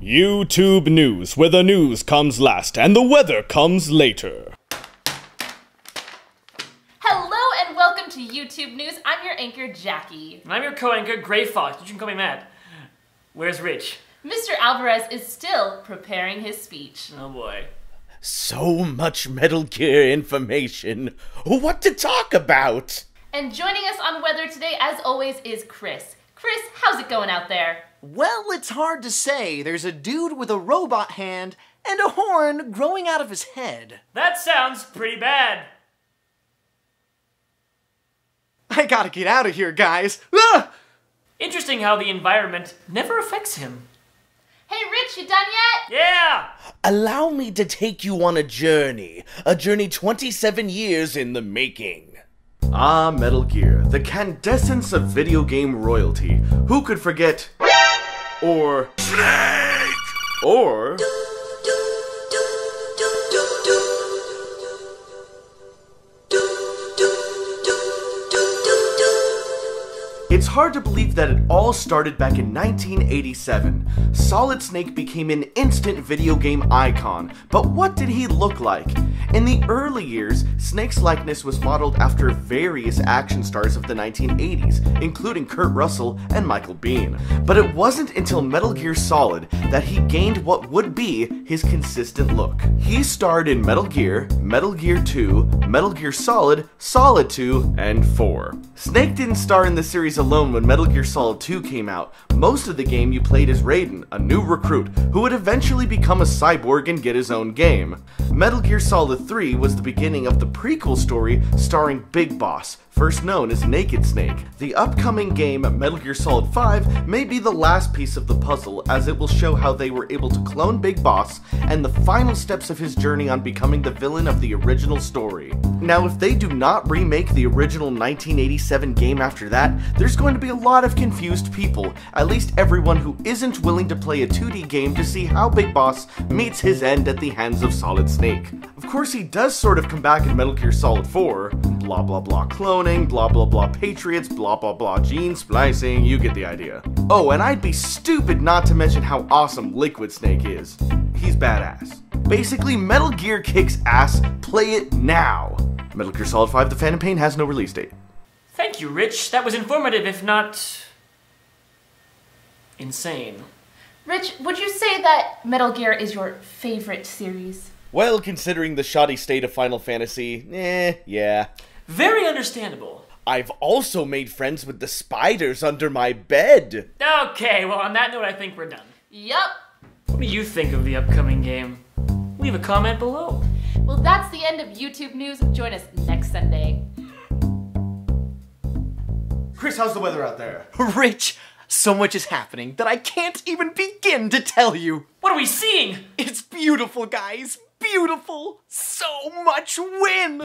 YouTube News, where the news comes last and the weather comes later. Hello and welcome to YouTube News. I'm your anchor, Jackie. And I'm your co-anchor, Gray Fox. You can call me Matt. Where's Rich? Mr. Alvarez is still preparing his speech. Oh boy. So much Metal Gear information. What to talk about? And joining us on weather today, as always, is Chris. Chris, how's it going out there? Well, it's hard to say. There's a dude with a robot hand and a horn growing out of his head. That sounds pretty bad. I gotta get out of here, guys. Ah! Interesting how the environment never affects him. Hey, Rich, you done yet? Yeah! Allow me to take you on a journey 27 years in the making. Ah, Metal Gear, the quintessence of video game royalty. Who could forget... Or... Snake! Or... It's hard to believe that it all started back in 1987. Solid Snake became an instant video game icon, but what did he look like? In the early years, Snake's likeness was modeled after various action stars of the 1980s, including Kurt Russell and Michael Biehn. But it wasn't until Metal Gear Solid that he gained what would be his consistent look. He starred in Metal Gear 2, Metal Gear Solid, Solid 2, and 4. Snake didn't star in the series alone when Metal Gear Solid 2 came out. Most of the game you played as Raiden, a new recruit, who would eventually become a cyborg and get his own game. Metal Gear Solid 3 was the beginning of the prequel story starring Big Boss, first known as Naked Snake. The upcoming game, Metal Gear Solid 5, may be the last piece of the puzzle, as it will show how they were able to clone Big Boss and the final steps of his journey on becoming the villain of the original story. Now, if they do not remake the original 1987 game after that, there's going to be a lot of confused people, at least everyone who isn't willing to play a 2D game to see how Big Boss meets his end at the hands of Solid Snake. Of course, he does sort of come back in Metal Gear Solid 4, blah blah blah cloning, blah blah blah patriots, blah blah blah gene splicing, you get the idea. Oh, and I'd be stupid not to mention how awesome Liquid Snake is. He's badass. Basically, Metal Gear kicks ass, play it now! Metal Gear Solid 5 The Phantom Pain has no release date. Thank you, Rich. That was informative, if not... insane. Rich, would you say that Metal Gear is your favorite series? Well, considering the shoddy state of Final Fantasy, yeah. Very understandable. I've also made friends with the spiders under my bed. Okay, well on that note I think we're done. Yup. What do you think of the upcoming game? Leave a comment below. Well, that's the end of YouTube News. Join us next Sunday. Chris, how's the weather out there? Rich, so much is happening that I can't even begin to tell you. What are we seeing? It's beautiful, guys. Beautiful. So much wind.